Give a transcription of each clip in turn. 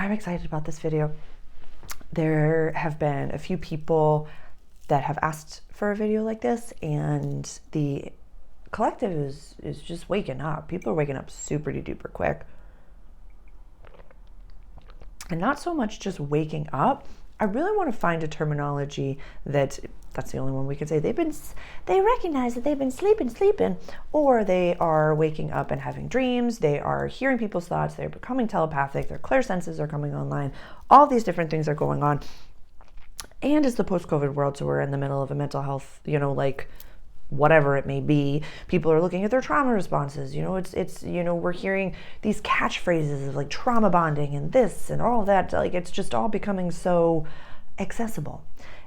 I'm excited about this video. There have been a few people that have asked for a video like this, and the collective is just waking up. People are waking up super duper quick. And not so much just waking up. I really want to find a terminology that's the only one we can say. They recognize that they've been sleeping, or they are waking up and having dreams. They are hearing people's thoughts. They're becoming telepathic. Their clear senses are coming online. All these different things are going on. And it's the post-COVID world, so we're in the middle of a mental health, like whatever it may be. People are looking at their trauma responses. It's we're hearing these catchphrases of like trauma bonding and this and all that. Like it's just all becoming so accessible.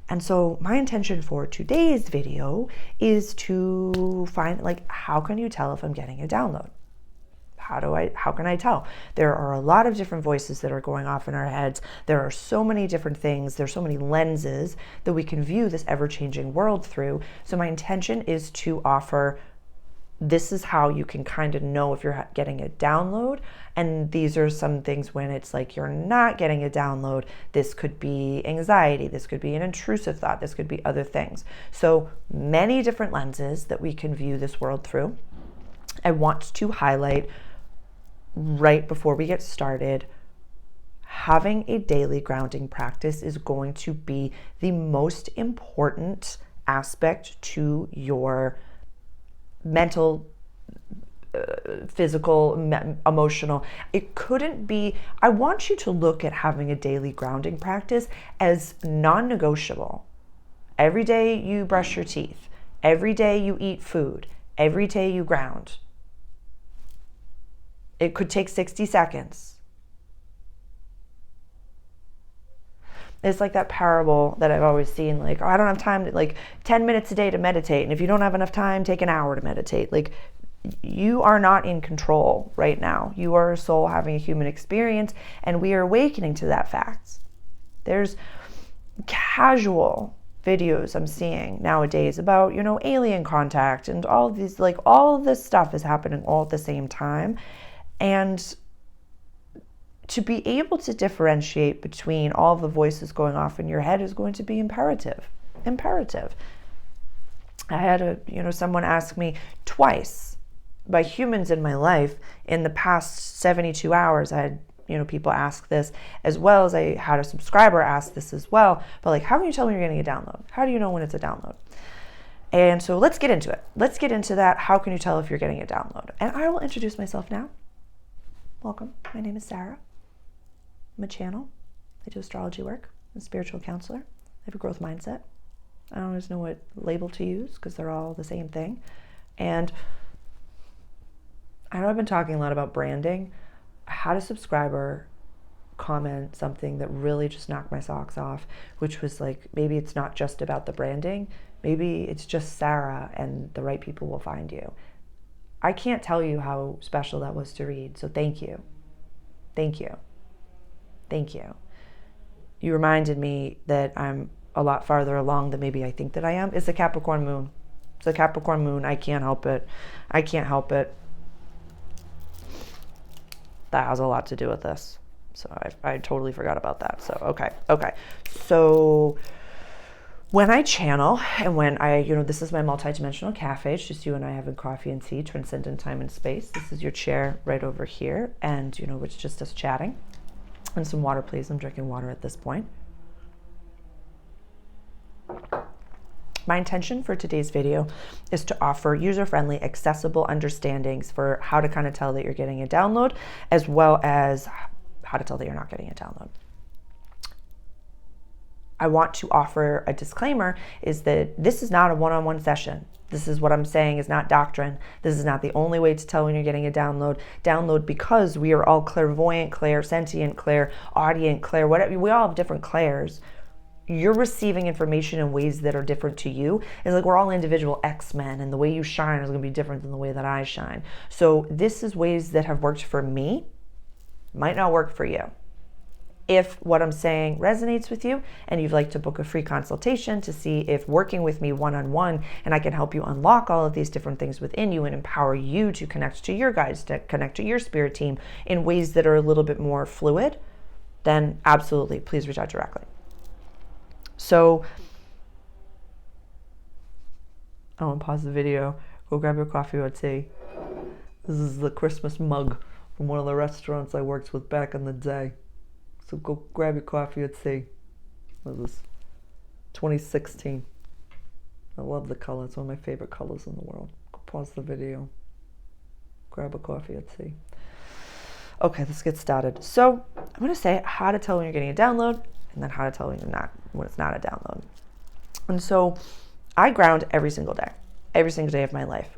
And so my intention for today's video is to find, like, how can you tell if I'm getting a download? How can I tell? There are a lot of different voices that are going off in our heads. There are so many different things. There's so many lenses that we can view this ever-changing world through. So my intention is to offer, this is how you can kind of know if you're getting a download. And these are some things when it's like you're not getting a download. This could be anxiety. This could be an intrusive thought. This could be other things. So many different lenses that we can view this world through. I want to highlight right before we get started, having a daily grounding practice is going to be the most important aspect to your mental, physical, emotional. It couldn't be. I want you to look at having a daily grounding practice as non-negotiable. Every day you brush your teeth. Every day you eat food. Every day you ground. It could take 60 seconds. It's like that parable that I've always seen, like, I don't have time to, like, 10 minutes a day to meditate. And if you don't have enough time, take an hour to meditate. Like, you are not in control right now. You are a soul having a human experience, and we are awakening to that fact. There's casual videos I'm seeing nowadays about, alien contact and all these, like, all of this stuff is happening all at the same time. And to be able to differentiate between all the voices going off in your head is going to be imperative. I had someone ask me twice by humans in my life in the past 72 hours. I had, people ask this, as well as I had a subscriber ask this as well. But like, how can you tell when you're getting a download? How do you know when it's a download? And so let's get into it. Let's get into that. How can you tell if you're getting a download? And I will introduce myself now. Welcome. My name is Sarah. I'm a channel. I do astrology work. I'm a spiritual counselor. I have a growth mindset. I don't always know what label to use because they're all the same thing. And I know I've been talking a lot about branding. I had a subscriber comment something that really just knocked my socks off, which was like, maybe it's not just about the branding. Maybe it's just Sarah and the right people will find you. I can't tell you how special that was to read. So thank you. Thank you. Thank you. You reminded me that I'm a lot farther along than maybe I think that I am. It's the Capricorn moon. It's the Capricorn moon. I can't help it. That has a lot to do with this. So I totally forgot about that. So, okay. So when I channel and when I, this is my multidimensional cafe. It's just you and I having coffee and tea, transcendent time and space. This is your chair right over here. And, it's just us chatting. And some water, please. I'm drinking water at this point. My intention for today's video is to offer user-friendly, accessible understandings for how to kind of tell that you're getting a download, as well as how to tell that you're not getting a download. I want to offer a disclaimer is that this is not a one-on-one session. This is what I'm saying is not doctrine. This is not the only way to tell when you're getting a download because we are all clairvoyant, clairsentient, clairaudient, whatever. We all have different clairs. You're receiving information in ways that are different to you. It's like we're all individual X-Men, and the way you shine is going to be different than the way that I shine. So this is ways that have worked for me, might not work for you. If what I'm saying resonates with you and you'd like to book a free consultation to see if working with me one-on-one and I can help you unlock all of these different things within you and empower you to connect to your guides, to connect to your spirit team in ways that are a little bit more fluid, then absolutely, please reach out directly. So, I want to pause the video. Go grab your coffee or tea. This is the Christmas mug from one of the restaurants I worked with back in the day. So go grab your coffee or tea. What is this? 2016. I love the color. It's one of my favorite colors in the world. Go pause the video. Grab a coffee or tea. Okay, let's get started. So I'm going to say how to tell when you're getting a download, and then how to tell when it's not a download. And so I ground every single day of my life.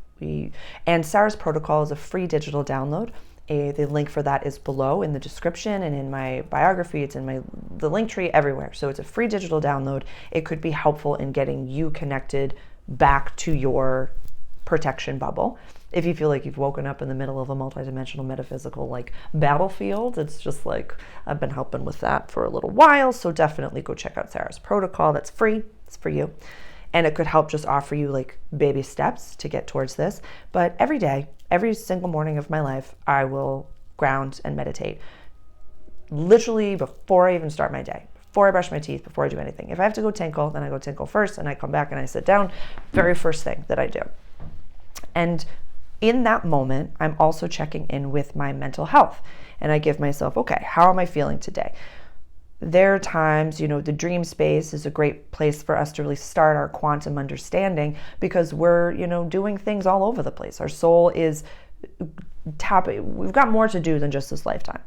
And Sarah's Protocol is a free digital download. The link for that is below in the description and in my biography. It's in the link tree everywhere. So it's a free digital download. It could be helpful in getting you connected back to your protection bubble. If you feel like you've woken up in the middle of a multidimensional metaphysical battlefield, it's just I've been helping with that for a little while. So definitely go check out Sarah's Protocol. That's free. It's for you. And it could help just offer you baby steps to get towards this. But every day, every single morning of my life, I will ground and meditate. Literally before I even start my day, before I brush my teeth, before I do anything. If I have to go tinkle, then I go tinkle first, and I come back and I sit down. Very first thing that I do. And in that moment, I'm also checking in with my mental health. And I give myself, okay, how am I feeling today? There are times, the dream space is a great place for us to really start our quantum understanding, because we're, doing things all over the place. Our soul is we've got more to do than just this lifetime.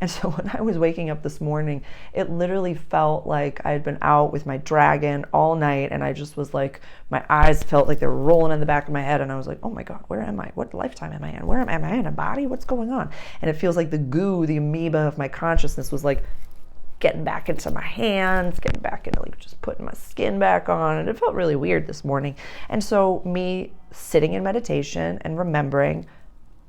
And so when I was waking up this morning, it literally felt like I had been out with my dragon all night, and I just was my eyes felt like they were rolling in the back of my head, and I was like, oh my God, where am I? What lifetime am I in? Am I in a body? What's going on? And it feels like the goo, the amoeba of my consciousness was getting back into my hands, getting back into just putting my skin back on, and it felt really weird this morning. And so me sitting in meditation and remembering,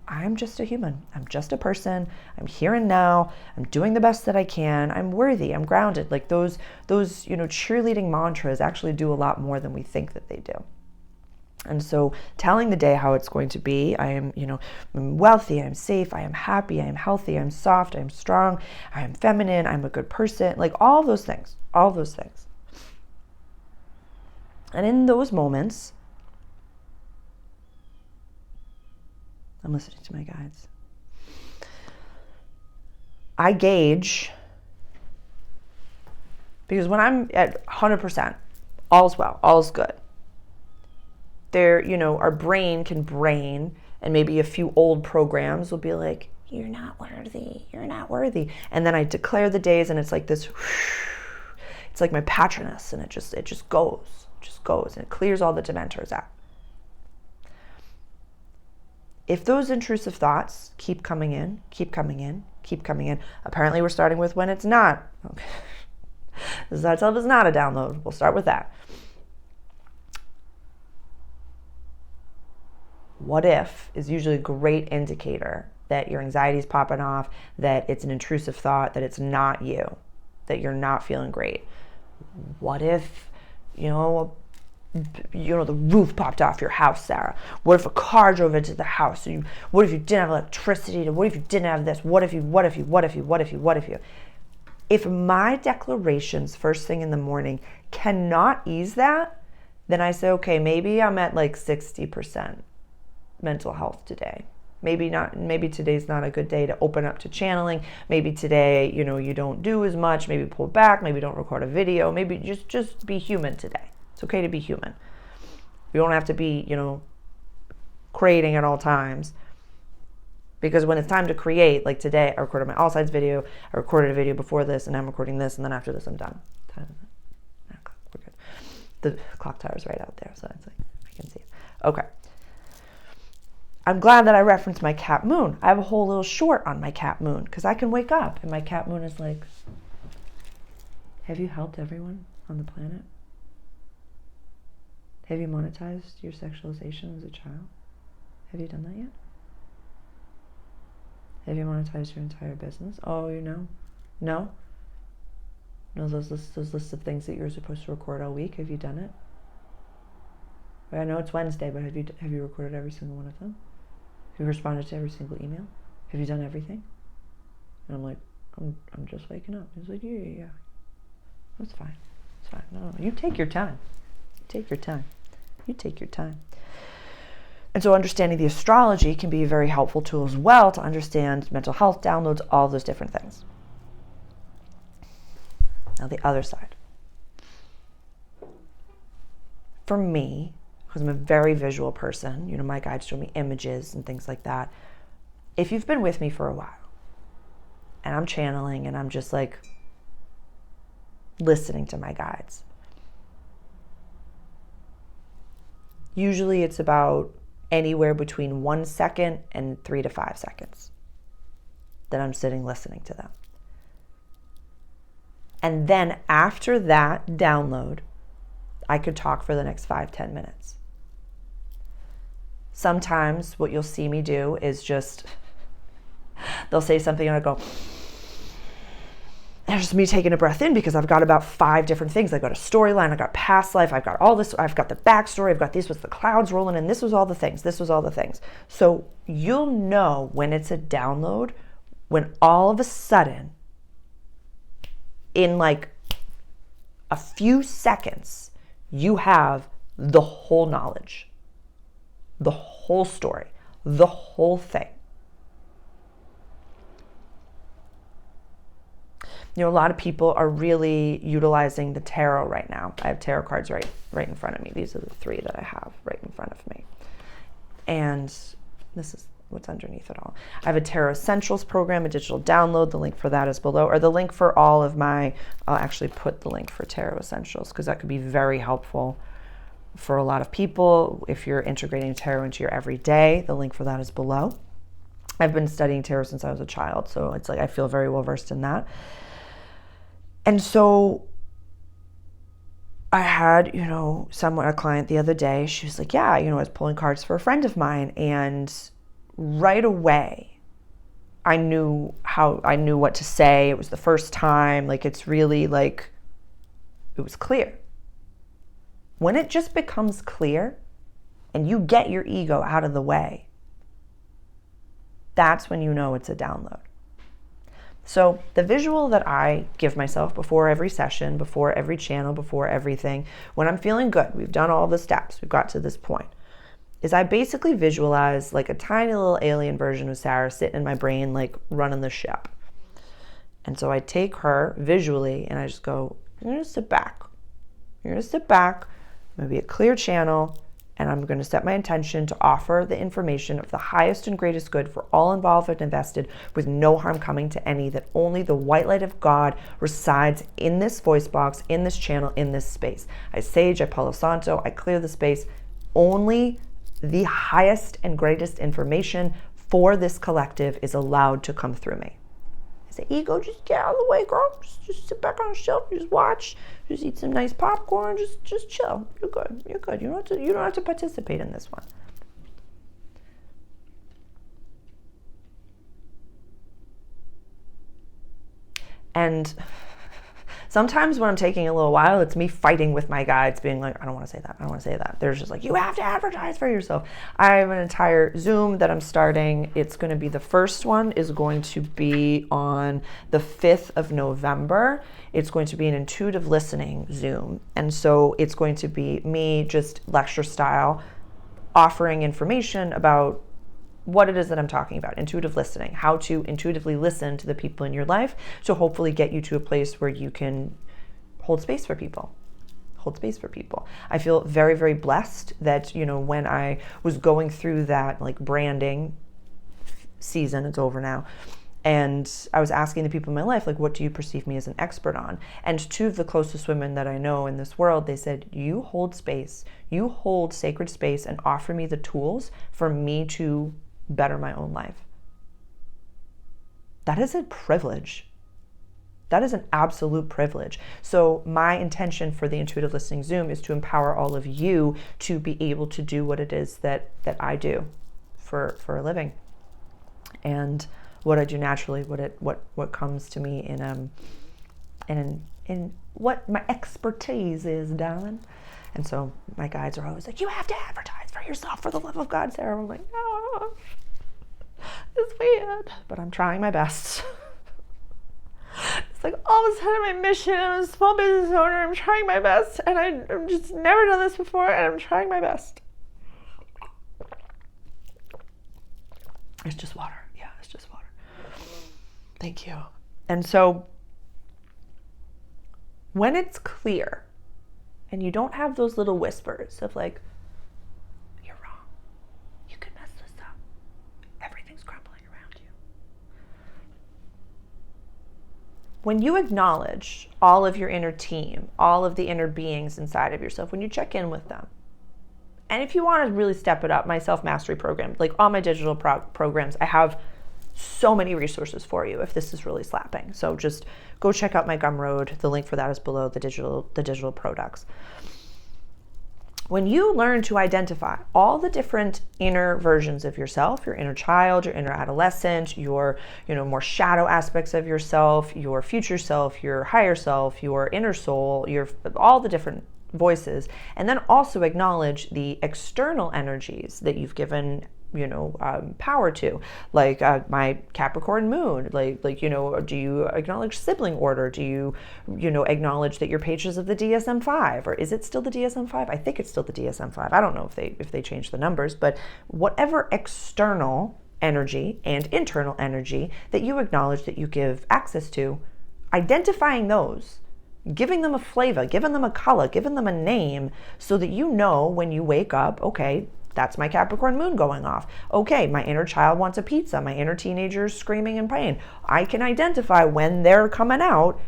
I'm just a human. I'm just a person. I'm here and now. I'm doing the best that I can. I'm worthy. I'm grounded. Those cheerleading mantras actually do a lot more than we think that they do. And so telling the day how it's going to be, I am, I'm wealthy, I'm safe, I am happy, I am healthy, I'm soft, I'm strong, I am feminine, I'm a good person, all those things. And in those moments, I'm listening to my guides. I gauge, because when I'm at 100%, all's well, all's good. There, our brain can brain, and maybe a few old programs will be like, you're not worthy, you're not worthy. And then I declare the days, and it's this, it's like my patronus, and it just goes, and it clears all the dementors out. If those intrusive thoughts keep coming in, apparently we're starting with when it's not. Okay. This is how to tell if it's not a download. We'll start with that. What if is usually a great indicator that your anxiety is popping off, that it's an intrusive thought, that it's not you, that you're not feeling great. What if, the roof popped off your house, Sarah? What if a car drove into the house? What if you didn't have electricity? What if you didn't have this? What if you? If my declarations first thing in the morning cannot ease that, then I say, okay, maybe I'm at 60% mental health today. Maybe today's not a good day to open up to channeling. Maybe today, you don't do as much. Maybe pull back. Maybe don't record a video. Maybe just be human today. It's okay to be human. You don't have to be, creating at all times. Because when it's time to create, like today, I recorded my All Sides video, I recorded a video before this, and I'm recording this, and then after this, I'm done. We're good. The clock tower's right out there, so it's I can see it. Okay. I'm glad that I referenced my Cap Moon. I have a whole little short on my Cap Moon, because I can wake up, and my Cap Moon is have you helped everyone on the planet? Have you monetized your sexualization as a child? Have you done that yet? Have you monetized your entire business? Oh, No? No, those lists of things that you're supposed to record all week. Have you done it? I know it's Wednesday, but have you recorded every single one of them? Have you responded to every single email? Have you done everything? And I'm like, I'm just waking up. He's like, yeah. That's fine. It's fine. No. You take your time. Take your time. You take your time. And so understanding the astrology can be a very helpful tool as well to understand mental health downloads, all those different things. Now the other side. For me, because I'm a very visual person, my guides show me images and things like that. If you've been with me for a while and I'm channeling and I'm just like listening to my guides, usually it's about anywhere between 1 second and 3 to 5 seconds that I'm sitting listening to them. And then after that download, I could talk for the next 5-10 minutes. Sometimes what you'll see me do is just, they'll say something and I go, and it's just me taking a breath in because I've got about 5 different things. I've got a storyline, I've got past life, I've got all this, I've got the backstory, I've got this with the clouds rolling in, this was all the things. So you'll know when it's a download, when all of a sudden, in like a few seconds, you have the whole knowledge, the whole story, the whole thing. A lot of people are really utilizing the tarot right now. I have tarot cards right in front of me. These are the 3 that I have right in front of me. And this is what's underneath it all. I have a Tarot Essentials program, a digital download. The link for that is below, or the link for all of my, I'll actually put the link for Tarot Essentials because that could be very helpful for a lot of people. If you're integrating tarot into your everyday, the link for that is below. I've been studying tarot since I was a child, so it's like I feel very well versed in that. And so I had, a client the other day, she was like, yeah, I was pulling cards for a friend of mine. And right away, I knew what to say. It was the first time, it's really it was clear. When it just becomes clear and you get your ego out of the way, that's when you know it's a download. So the visual that I give myself before every session, before every channel, before everything, when I'm feeling good, we've done all the steps, we've got to this point, is I basically visualize like a tiny little alien version of Sarah sitting in my brain, running the ship. And so I take her visually and I just go, you're going to sit back. You're going to sit back, maybe a clear channel, and I'm going to set my intention to offer the information of the highest and greatest good for all involved and invested, with no harm coming to any, that only the white light of God resides in this voice box, in this channel, in this space. I sage, I Palo Santo, I clear the space. Only the highest and greatest information for this collective is allowed to come through me. I say, ego, just get out of the way, girl. Just sit back on the shelf, just watch. Just eat some nice popcorn. Just chill. You're good. You're good. You don't have to participate in this one. And sometimes when I'm taking a little while, it's me fighting with my guides, being like, I don't want to say that. I don't want to say that. They're just like, you have to advertise for yourself. I have an entire Zoom that I'm starting. It's going to be, the first one is going to be on the 5th of November. It's going to be an intuitive listening Zoom. And so it's going to be me just lecture style, offering information about what it is that I'm talking about, intuitive listening, how to intuitively listen to the people in your life to hopefully get you to a place where you can hold space for people. I feel very, very blessed that, when I was going through that branding season, it's over now, and I was asking the people in my life, what do you perceive me as an expert on? And 2 of the closest women that I know in this world, they said, you hold space, you hold sacred space and offer me the tools for me to better my own life. That is a privilege. That is an absolute privilege. So my intention for the Intuitive Listening Zoom is to empower all of you to be able to do what it is that I do for a living, and what I do naturally, what comes to me in what my expertise is, darling. And so my guides are always like, you have to advertise for yourself, for the love of God, Sarah. I'm like, no, it's weird, but I'm trying my best. like all of a sudden my mission, I'm a small business owner, I'm trying my best, and I've just never done this before, and I'm trying my best. It's just water. Yeah, it's just water. Thank you. And so when it's clear and you don't have those little whispers of like, you're wrong, you could mess this up, everything's crumbling around you. When you acknowledge all of your inner team, all of the inner beings inside of yourself, when you check in with them, and if you want to really step it up, my self-mastery program, like all my digital programs, I have so many resources for you if this is really slapping. So just go check out my Gumroad. The link for that is below the digital products. When you learn to identify all the different inner versions of yourself, your inner child, your inner adolescent, your more shadow aspects of yourself, your future self, your higher self, your inner soul, all the different voices, and then also acknowledge the external energies that you've given power to, like my Capricorn moon, do you acknowledge sibling order? Do you acknowledge that your pages of the DSM-5, or is it still the DSM-5? I think it's still the DSM-5. I don't know if they changed the numbers, but whatever external energy and internal energy that you acknowledge that you give access to, identifying those, giving them a flavor, giving them a color, giving them a name, so that you know when you wake up, okay, that's my Capricorn moon going off. Okay, my inner child wants a pizza. My inner teenager is screaming and praying. I can identify when they're coming out,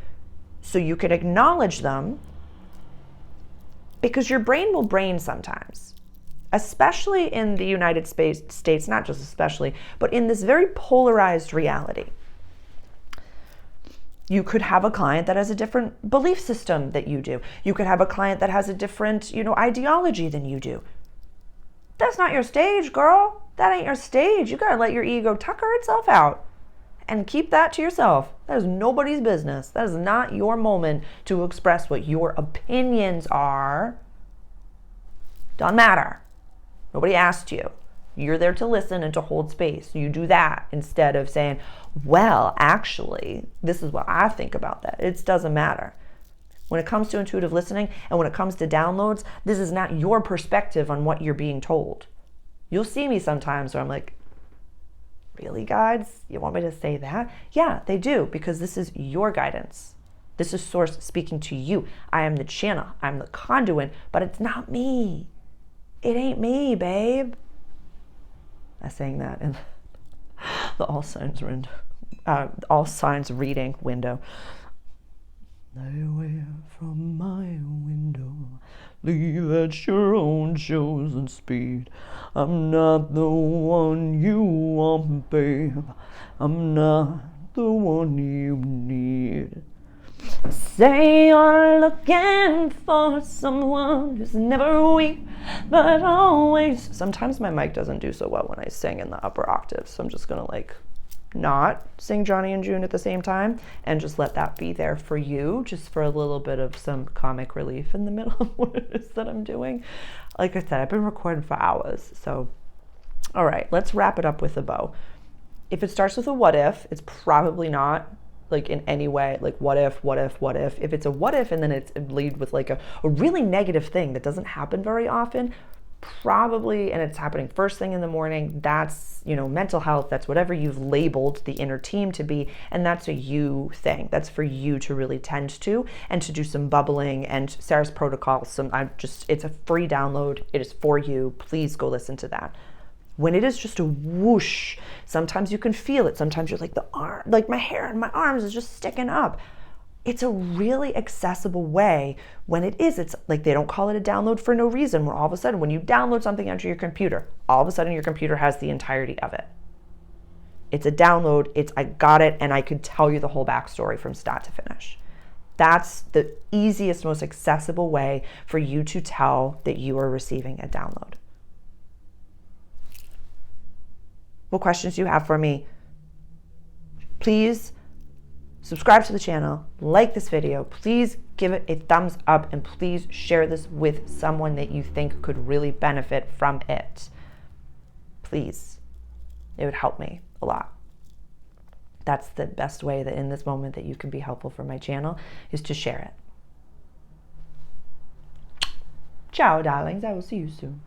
so you can acknowledge them, because your brain will brain sometimes, especially in the United States, not just especially, but in this very polarized reality. You could have a client that has a different belief system that you do. You could have a client that has a different, ideology than you do. That's not your stage, girl. That ain't your stage. You gotta let your ego tucker itself out and keep that to yourself. That is nobody's business. That is not your moment to express what your opinions are. Doesn't matter. Nobody asked you. You're there to listen and to hold space. You do that instead of saying, well, actually, this is what I think about that. It doesn't matter. When it comes to intuitive listening and when it comes to downloads, this is not your perspective on what you're being told. You'll see me sometimes where I'm like, really, guides? You want me to say that? Yeah, they do, because this is your guidance. This is Source speaking to you. I am the channel. I'm the conduit, but it's not me. It ain't me, babe. I'm saying that in the all signs reading window. Lay away from my window, leave at your own chosen speed. I'm not the one you want, babe. I'm not the one you need. Say you're looking for someone who's never weak, but always. Sometimes my mic doesn't do so well when I sing in the upper octaves, so I'm just gonna not sing Johnny and June at the same time and just let that be there for you, just for a little bit of some comic relief in the middle of what it is that I'm doing. Like I said, I've been recording for hours, so all right, let's wrap it up with a bow. If it starts with a what if, it's probably not in any way what if. If it's a what if and then it's lead with a really negative thing that doesn't happen very often, probably, and it's happening first thing in the morning, that's mental health, that's whatever you've labeled the inner team to be, and that's a you thing. That's for you to really tend to, and to do some bubbling and Sarah's protocol. It's a free download. It is for you. Please go listen to that. When it is just a whoosh, sometimes you can feel it. Sometimes you're my hair and my arms is just sticking up. It's a really accessible way when it is. It's like they don't call it a download for no reason, where all of a sudden when you download something onto your computer, all of a sudden your computer has the entirety of it. It's a download. I got it, and I could tell you the whole backstory from start to finish. That's the easiest, most accessible way for you to tell that you are receiving a download. What questions do you have for me? Please subscribe to the channel, like this video, please give it a thumbs up, and please share this with someone that you think could really benefit from it. Please. It would help me a lot. that's the best way that in this moment that you can be helpful for my channel, is to share it. Ciao, darlings. I will see you soon.